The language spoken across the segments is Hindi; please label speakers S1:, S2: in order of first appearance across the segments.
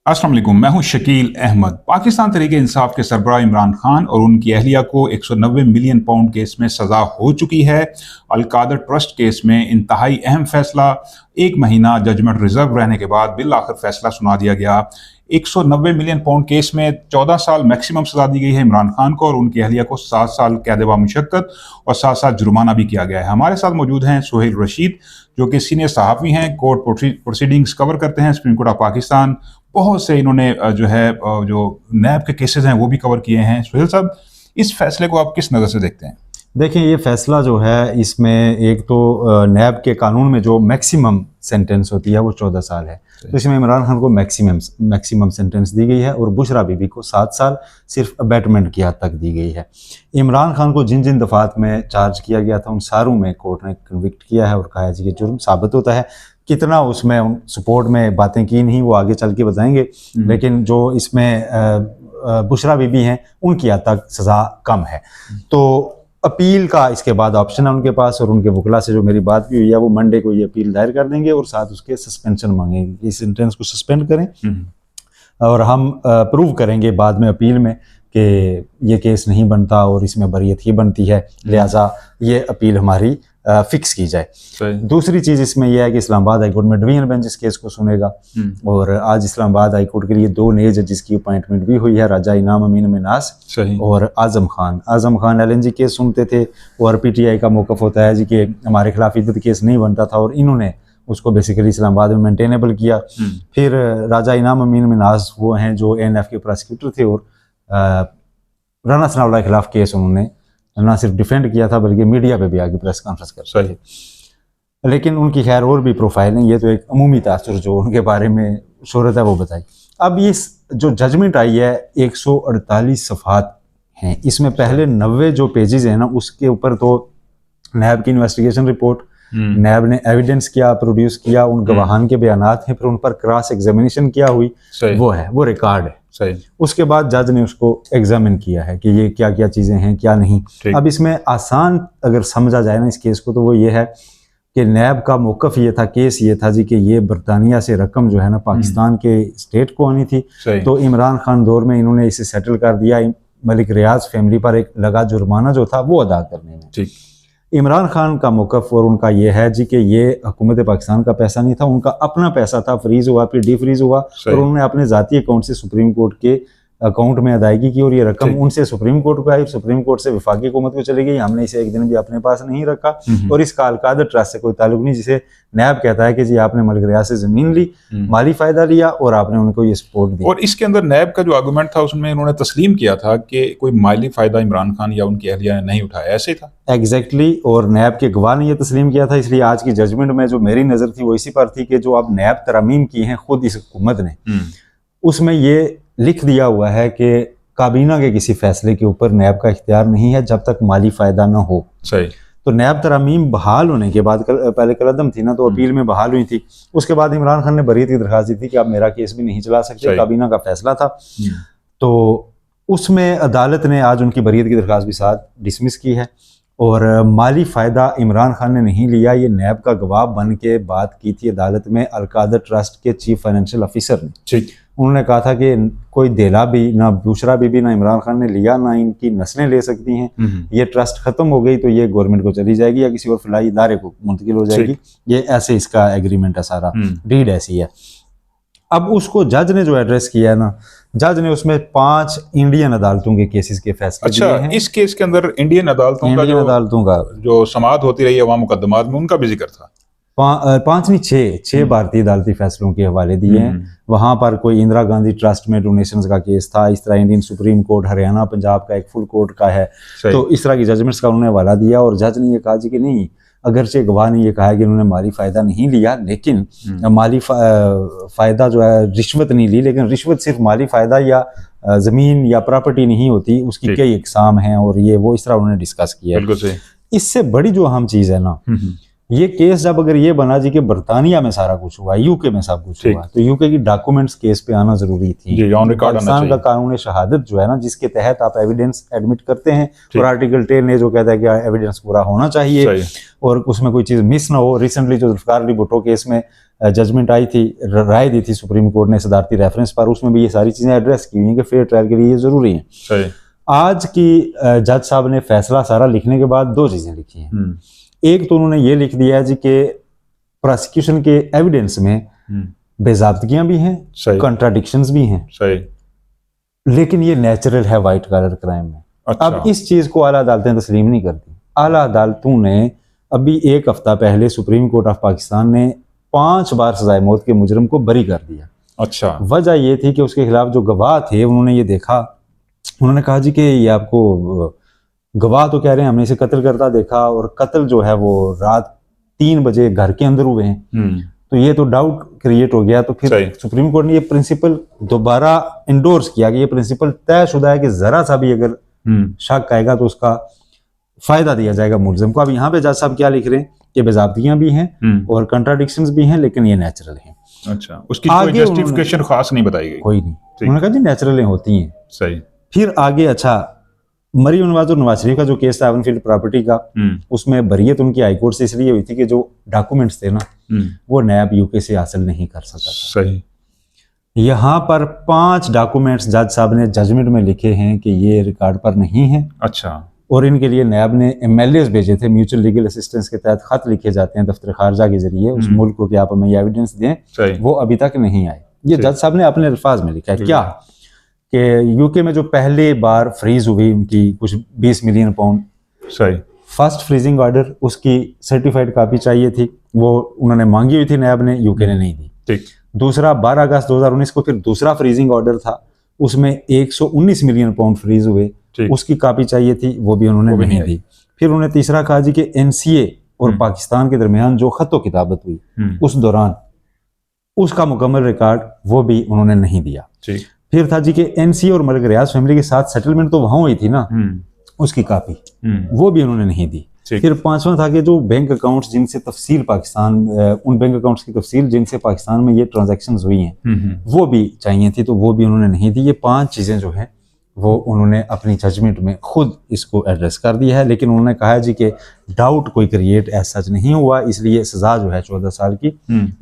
S1: अस्सलाम वालेकुम, मैं हूं शकील अहमद। पाकिस्तान तहरीक इंसाफ के सरबराह इमरान खान और उनकी अहलिया को 190 मिलियन पाउंड केस में सजा हो चुकी है। अलकादर ट्रस्ट केस में इंतहाई अहम फैसला, 1 महीना जजमेंट रिजर्व रहने के बाद बिल आखिर फैसला सुना दिया गया। 190 मिलियन पाउंड केस में 14 साल मैक्सिमम सजा दी गई है इमरान खान को और उनकी अहलिया को 7 साल कैद व मुशक्कत और 7 साल जुर्माना भी किया गया है। हमारे साथ मौजूद हैं सुहेल रशीद, जो कि सीनियर सहाफ़ी हैं, कोर्ट प्रोसीडिंग्स कवर करते हैं, सुप्रीम कोर्ट ऑफ पाकिस्तान। बहुत से इन्होंने जो नैब के केसेस हैं वो भी कवर किए हैं। सुहेल साहब, इस फैसले को आप किस नज़र से देखते हैं?
S2: देखिए, ये फैसला जो है, इसमें एक तो नैब के कानून में जो मैक्सिमम सेंटेंस होती है वो 14 साल है, तो इसमें इमरान खान को मैक्सिमम सेंटेंस दी गई है और बुशरा बीबी को 7 साल सिर्फ अबैटमेंट की हद तक दी गई है। इमरान खान को जिन जिन दफ़ात में चार्ज किया गया था उन सारों में कोर्ट ने कन्विक्ट किया है और कहा है जी कि जुर्म साबित होता है। कितना उसमें सपोर्ट में बातें की नहीं वो आगे चल के बताएंगे, लेकिन जो इसमें बुशरा बीबी हैं उनकी हद तक सज़ा कम है। तो अपील का इसके बाद ऑप्शन है उनके पास, और उनके वकला से जो मेरी बात भी हुई है वो मंडे को ये अपील दायर कर देंगे और साथ उसके सस्पेंशन मांगेंगे, इस सेंटेंस को सस्पेंड करें और हम प्रूव करेंगे बाद में अपील में कि ये केस नहीं बनता और इसमें बरियत ही बनती है, लिहाजा ये अपील हमारी फिक्स की जाए। दूसरी चीज़ इसमें यह है कि इस्लामाबाद हाईकोर्ट में डिवीजन बेंच इस केस को सुनेगा और आज इस्लामाबाद हाईकोर्ट के लिए 2 नए जजेस की अपॉइंटमेंट भी हुई है, राजा इनाम अमीन मिनास और आजम खान। LNG केस सुनते थे और PTI का मौक़िफ़ होता है जी कि हमारे खिलाफ इद्दत केस नहीं बनता था और इन्होंने उसको बेसिकली इस्लामाबाद में मेंटेनेबल किया। फिर राजा इनाम अमीन मिनास वो हैं जो ANF के प्रोसिक्यूटर थे और राना सनाउल्लाह के खिलाफ केस उन्होंने ना सिर्फ डिफेंड किया था बल्कि मीडिया पे भी आगे प्रेस कॉन्फ्रेंस करते थे। लेकिन उनकी खैर और भी प्रोफाइल है, ये तो एक अमूमी तासुर जो उनके बारे में शोहरत है वो बताई। अब ये जो जजमेंट आई है 148 सफ़हात हैं, इसमें पहले 90 जो पेजेस हैं ना उसके ऊपर तो नैब की इन्वेस्टिगेशन रिपोर्ट, नैब ने एविडेंस क्या प्रोड्यूस किया, उन गवाहान के बयानात हैं, फिर उन पर क्रॉस एग्जामिनेशन क्या हुई वो रिकॉर्ड है। उसके बाद जज ने उसको एग्जामिन किया है कि ये क्या क्या चीज़ें हैं क्या नहीं। अब इसमें आसान अगर समझा जाए ना इस केस को तो वो ये है कि नैब का मौक़िफ़ ये था, केस ये था जी कि ये बरतानिया से रकम जो है ना पाकिस्तान के स्टेट को आनी थी, तो इमरान खान दौर में इन्होंने इसे सेटल कर दिया। मलिक रियाज फैमिली पर एक लगा जुर्माना जो था वो अदा करने में। इमरान खान का मौक़िफ़ और उनका ये है जी कि ये हुकूमत पाकिस्तान का पैसा नहीं था, उनका अपना पैसा था, फ्रीज़ हुआ फिर डीफ्रीज़ हुआ और उन्होंने अपने ज़ाती अकाउंट से सुप्रीम कोर्ट के अकाउंट में अदायगी की और ये रकम उनसे सुप्रीम कोर्ट को आई, सुप्रीम कोर्ट से वफाकी हुकूमत को चली गई। हमने इसे एक दिन भी अपने पास नहीं रखा और इसका अलकादर ट्रस्ट से कोई ताल्लुक नहीं, जिसे नैब कहता है कि जी आपने मलिक रियाज से ज़मीन ली, माली फ़ायदा लिया और आपने उनको ये सपोर्ट दिया।
S1: और इसके अंदर नैब का जो आर्गूमेंट था उसमें उन्होंने तस्लीम किया था कि कोई माली फ़ायदा इमरान खान या उनकी अहलिया ने नहीं उठाया, ऐसे ही था
S2: एग्जैक्टली। और नैब के गवाह ने यह तस्लीम किया था, इसलिए आज की जजमेंट में जो मेरी नज़र थी वो इसी पर थी कि जो अब नैब तरमीम की हैं खुद इस हुकूमत ने, उसमें ये लिख दिया हुआ है कि काबीना के किसी फैसले के ऊपर नैब का इख्तियार नहीं है जब तक माली फ़ायदा ना हो। तो नैब तरामीम बहाल होने के बाद, पहले कलअदम थी ना तो अपील में बहाल हुई थी, उसके बाद इमरान खान ने बरीयत की दरख्वास्त दी थी कि आप मेरा केस भी नहीं चला सकते, काबीना का फैसला था। तो उसमें अदालत ने आज उनकी बरीयत की दरख्वास्त भी साथ डिसमिस की है और माली फ़ायदा इमरान खान ने नहीं लिया। ये नैब का गवाह बन के बात की थी अदालत में अलकादर ट्रस्ट के चीफ फाइनेंशियल ऑफिसर ने। उन्होंने कहा था कि कोई देला भी ना बुशरा बीबी ना इमरान खान ने लिया, ना इनकी नस्लें ले सकती हैं। ये ट्रस्ट ख़त्म हो गई तो ये गवर्नमेंट को चली जाएगी या किसी और फिलाई इदारे को मुंतकिल हो जाएगी। ये ऐसे इसका एग्रीमेंट है, सारा डीड ऐसी है। अब उसको जज ने जो एड्रेस किया है ना, जज ने उसमें 5 इंडियन अदालतों के केसेस के फैसले दिए हैं।
S1: इस केस के अंदर इंडियन अदालतों का जो समाअत होती रही है वहाँ मुकदमात में, उनका भी जिक्र था।
S2: 5 नहीं 6 भारतीय अदालती फैसलों के हवाले दिए हैं। वहाँ पर कोई इंदिरा गांधी ट्रस्ट में डोनेशंस का केस था, इस तरह Indian supreme court Haryana Punjab का एक फुल कोर्ट का है, तो इस तरह की जजमेंट्स का उन्होंने हवाला दिया और जज ने ये कहा जी कि नहीं, अगरचे गवाह ने ये कहा कि उन्होंने माली फ़ायदा नहीं लिया, लेकिन माली फ़ायदा जो है रिश्वत नहीं ली, लेकिन रिश्वत सिर्फ माली फ़ायदा या ज़मीन या प्रॉपर्टी नहीं होती, उसकी कई इकसाम हैं और ये वो इस तरह उन्होंने डिस्कस किया है। इससे बड़ी जो अहम चीज़ है ना ये केस जब अगर ये बना जी कि बर्तानिया में सारा कुछ हुआ, यूके में सब कुछ हुआ, तो यूके की डॉक्यूमेंट्स केस पे आना जरूरी थी।
S1: जी, ऑन रिकॉर्ड आना
S2: पाकिस्तान का
S1: चाहिए।
S2: कानून शहादत जो है ना, जिसके तहत आप एविडेंस एडमिट करते हैं, और आर्टिकल 10 ने जो कहता है कि एविडेंस पूरा होना चाहिए और उसमें कोई चीज मिस ना हो। रिसेंटली जो जुल्फिकार अली भुट्टो केस में जजमेंट आई थी, राय दी थी सुप्रीम कोर्ट ने सदारती रेफरेंस पर, उसमें भी ये सारी चीजें एड्रेस की हुई हैं कि फेयर ट्रायल के लिए ये जरूरी है। आज की जज साहब ने फैसला सारा लिखने के बाद दो चीजें लिखी हैं। एक तो उन्होंने ये लिख दिया है जी कि प्रोसिक्यूशन के एविडेंस में बेजाब्तगियां भी हैं, कॉन्ट्राडिक्शंस भी हैं, लेकिन ये नेचुरल है वाइट कॉलर क्राइम में।
S1: अच्छा।
S2: अब इस चीज को आला अदालतें तस्लीम नहीं करती। आला अदालतों ने अभी एक हफ्ता पहले सुप्रीम कोर्ट ऑफ पाकिस्तान ने 5 बार सजाए मौत के मुजरिम को बरी कर दिया।
S1: अच्छा।
S2: वजह ये थी कि उसके खिलाफ जो गवाह थे उन्होंने ये देखा, उन्होंने कहा जी कि ये आपको गवाह तो कह रहे हैं हमने इसे कत्ल करता देखा, और कत्ल जो है वो रात 3 बजे घर के अंदर हुए हैं, तो ये तो डाउट क्रिएट हो गया। तो फिर सुप्रीम कोर्ट ने ये प्रिंसिपल दोबारा इंडोर्स किया कि ये प्रिंसिपल तयशुदा है कि जरा सा भी अगर शक आएगा तो उसका फायदा दिया जाएगा मुलजिम को। अब यहाँ पे जज साहब क्या लिख रहे हैं कि बेजाब्तियां भी हैं और कंट्राडिक्शंस भी हैं, लेकिन ये नेचुरल हैं।
S1: अच्छा, उसकी कोई जस्टिफिकेशन खास नहीं बताई गई?
S2: कोई नहीं, उन्होंने कहा जी नेचुरल होती हैं।
S1: सही।
S2: फिर आगे अच्छा, मरियम नवाज और नवाज शरीफ का जो केस था एवनफील्ड प्रॉपर्टी का, उसमें बरियत उनकी हाईकोर्ट से इसलिए हुई थी कि जो डॉक्यूमेंट्स थे ना वो नैब यूके से हासिल नहीं कर सका।
S1: सही।
S2: यहाँ पर 5 डॉक्यूमेंट्स जज साहब ने जजमेंट में लिखे हैं कि ये रिकॉर्ड पर नहीं है।
S1: अच्छा।
S2: और इनके लिए नैब ने MLAs भेजे थे, म्यूचुअल लीगल असिस्टेंस के तहत खत लिखे जाते हैं दफ्तर खारजा के जरिए उस मुल्क को कि आप हमें ये एविडेंस दें, वो अभी तक नहीं आए। ये जज साहब ने अपने अल्फाज में लिखा है क्या कि यूके में जो पहली बार फ्रीज हुई उनकी कुछ 20 मिलियन पाउंड,
S1: सही,
S2: फर्स्ट फ्रीजिंग ऑर्डर उसकी सर्टिफाइड कॉपी चाहिए थी, वो उन्होंने मांगी हुई थी नैब ने, यूके ने नहीं दी।
S1: ठीक।
S2: दूसरा 12 अगस्त 2019 को फिर दूसरा फ्रीजिंग ऑर्डर था, उसमें 119 मिलियन पाउंड फ्रीज हुए, उसकी कॉपी चाहिए थी, वो भी उन्होंने नहीं दी। फिर उन्होंने तीसरा कहा जी कि NCA और पाकिस्तान के दरमियान जो खतो किताबत हुई उस दौरान उसका मुकम्मल रिकॉर्ड वो भी उन्होंने नहीं दिया। फिर था जी कि NCA और मलिक रियाज फैमिली के साथ सेटलमेंट तो वहां हुई थी ना, उसकी कॉपी वो भी उन्होंने नहीं दी। फिर 5वां था कि जो बैंक अकाउंट्स जिनसे तफसील पाकिस्तान, उन बैंक अकाउंट्स की तफसील जिनसे पाकिस्तान में ये ट्रांजैक्शंस हुई हैं वो भी चाहिए थी, तो वो भी उन्होंने नहीं दी। ये 5 चीजें जो हैं वो उन्होंने अपनी जजमेंट में खुद इसको एड्रेस कर दिया है, लेकिन उन्होंने कहा है जी कि डाउट कोई क्रिएट ऐसा सच नहीं हुआ, इसलिए सजा जो है 14 साल की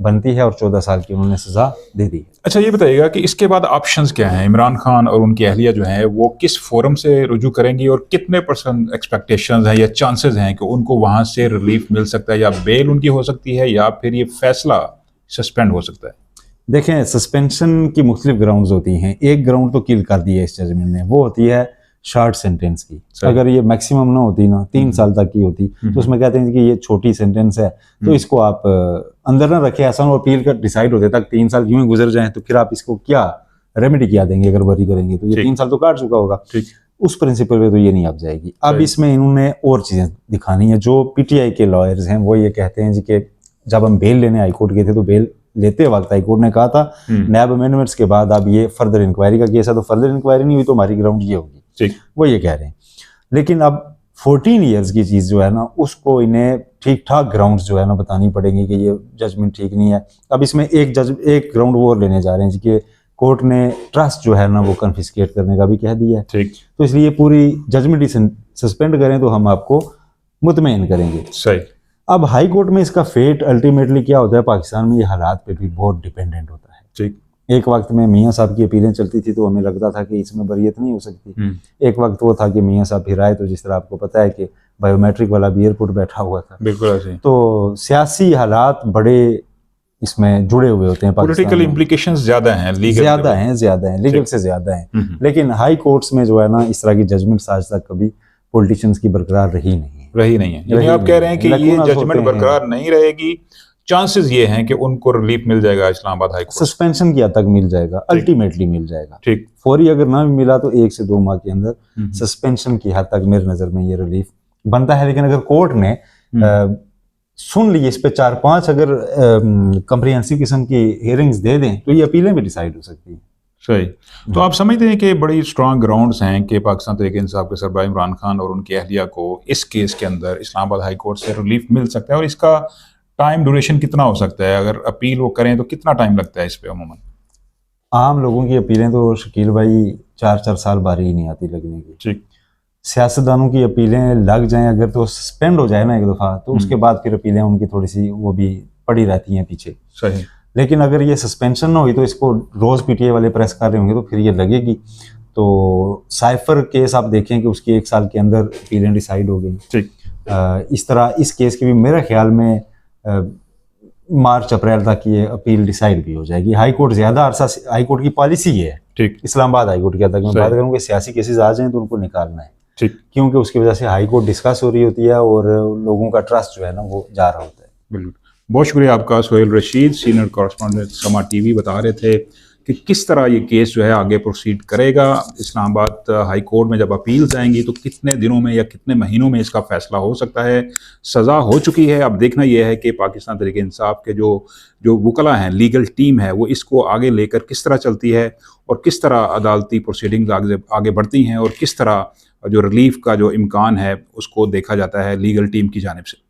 S2: बनती है और 14 साल की उन्होंने सजा दे दी है।
S1: अच्छा, ये बताइएगा कि इसके बाद ऑप्शंस क्या हैं? इमरान खान और उनकी अहलिया जो है वो किस फोरम से रुजू करेंगी और कितने % एक्सपेक्टेशंस हैं या चांसेस हैं कि उनको वहां से रिलीफ मिल सकता है, या बेल उनकी हो सकती है, या फिर ये फैसला सस्पेंड हो सकता है?
S2: देखें, सस्पेंशन की मुख्तलिफ ग्राउंड्स होती हैं। एक ग्राउंड तो किल कर दी है इस जजमेंट ने, वो होती है शॉर्ट सेंटेंस की। अगर ये मैक्सिमम ना होती ना, 3 साल तक की होती, तो उसमें कहते हैं कि ये छोटी सेंटेंस है तो इसको आप अंदर ना रखे, ऐसा अपील कर डिसाइड होते तक 3 साल यूं ही गुजर जाएं, तो फिर आप इसको क्या रेमेडी क्या देंगे? अगर बरी करेंगे तो ये 3 साल तो काट चुका होगा। उस प्रिंसिपल पे तो ये नहीं अब जाएगी। अब इसमें इन्होंने और चीजें दिखानी है। जो PTI के लॉयर्स हैं वो ये कहते हैं जी कि जब हम बेल लेने हाईकोर्ट गए थे तो बेल लेते वक्त हाईकोर्ट ने कहा था नैब अमेंडमेंट्स के बाद अब ये फर्दर इंक्वायरी का केस है, तो फर्दर इंक्वायरी नहीं हुई तो हमारी ग्राउंड ये होगी, वो ये कह रहे हैं। लेकिन अब 14 ईयर्स की चीज जो है ना, उसको इन्हें ठीक ठाक ग्राउंड्स जो है ना बतानी पड़ेंगी कि ये जजमेंट ठीक नहीं है। अब इसमें एक ग्राउंड वो लेने जा रहे हैं कि कोर्ट ने ट्रस्ट जो है ना वो कन्फिस्केट करने का भी कह दिया है, तो इसलिए पूरी जजमेंट ही सस्पेंड करें तो हम आपको मुतमईन करेंगे।
S1: सही।
S2: अब हाई कोर्ट में इसका फेट अल्टीमेटली क्या होता है, पाकिस्तान में ये हालात पे भी बहुत डिपेंडेंट होता है। ठीक। एक वक्त में मियाँ साहब की अपीलें चलती थी तो हमें लगता था कि इसमें बरियत नहीं हो सकती। एक वक्त वो था कि मियाँ साहब फिर आए, तो जिस तरह आपको पता है कि बायोमेट्रिक वाला भी एयरपोर्ट बैठा हुआ था।
S1: बिल्कुल ऐसे।
S2: तो सियासी हालात बड़े इसमें जुड़े हुए होते हैं।
S1: पॉलिटिकल इम्प्लीकेशंस ज्यादा हैं,
S2: ज्यादा हैं, लीगल से ज्यादा हैं। लेकिन हाई कोर्ट्स में जो है ना इस तरह की जजमेंट्स आज तक कभी पॉलिटिशियंस की बरकरार रही नहीं है।
S1: यानी आप कह रहे हैं कि ये जजमेंट बरकरार नहीं रहेगी, चांसेस ये हैं कि उनको रिलीफ मिल जाएगा इस्लामाबाद हाई कोर्ट,
S2: सस्पेंशन की हद तक मिल जाएगा, अल्टीमेटली मिल जाएगा।
S1: ठीक।
S2: फौरी अगर ना भी मिला तो 1 से 2 माह के अंदर सस्पेंशन की हद तक मेरे नजर में ये रिलीफ बनता है। लेकिन अगर कोर्ट ने सुन ली इस पे 4-5 अगर कंप्रिहेंसिव किस्म की हियरिंग्स दे दें तो ये अपीलें भी डिसाइड हो सकती हैं।
S1: सही। तो आप समझते हैं कि बड़ी स्ट्रांग ग्राउंड्स हैं कि पाकिस्तान तहरीक इंसाफ के सरबराह इमरान खान और उनकी अहलिया को इस केस के अंदर इस्लामाबाद हाई कोर्ट से रिलीफ मिल सकता है, और इसका टाइम ड्यूरेशन कितना हो सकता है? अगर अपील वो करें तो कितना टाइम लगता है इस पे अमूमन?
S2: आम लोगों की अपीलें तो शकील भाई 4-4 साल बारी ही नहीं आती लगने की।
S1: ठीक।
S2: सियासतदानों की अपीलें लग जाएं अगर तो सस्पेंड हो जाए ना एक दफ़ा, तो उसके बाद फिर अपीलें उनकी थोड़ी सी वो भी पड़ी रहती हैं पीछे।
S1: सही।
S2: लेकिन अगर ये सस्पेंशन ना हुई तो इसको रोज़ पीटीआई वाले प्रेस कर रहे होंगे तो फिर ये लगेगी। तो साइफर केस आप देखें कि उसकी 1 साल के अंदर अपीलें डिसाइड हो गई।
S1: ठीक।
S2: इस तरह इस केस की भी मेरे ख्याल में मार्च अप्रैल तक ये अपील डिसाइड भी हो जाएगी। हाई कोर्ट ज़्यादा अरसा, हाई कोर्ट की पॉलिसी ये है,
S1: ठीक।
S2: इस्लामाबाद हाई कोर्ट की, अगर मैं
S1: सही।
S2: बात करूँ कि सियासी केसेस आ जाएं तो उनको निकालना है,
S1: ठीक।
S2: क्योंकि उसकी वजह से हाई कोर्ट डिस्कस हो रही होती है और लोगों का ट्रस्ट जो है ना वो जा रहा होता है।
S1: बिल्कुल। बहुत शुक्रिया आपका सोहेल रशीद, सीनियर कॉरेस्पॉन्डेंट समा टीवी, बता रहे थे कि किस तरह ये केस जो है आगे प्रोसीड करेगा। इस्लामाबाद हाई कोर्ट में जब अपील्स आएंगी तो कितने दिनों में या कितने महीनों में इसका फैसला हो सकता है। सज़ा हो चुकी है, अब देखना यह है कि पाकिस्तान तहरीक इंसाफ के जो वकला हैं, लीगल टीम है, वो इसको आगे लेकर किस तरह चलती है और किस तरह अदालती प्रोसीडिंग्स आगे बढ़ती हैं और किस तरह जो रिलीफ का जो इम्कान है उसको देखा जाता है लीगल टीम की जानिब से।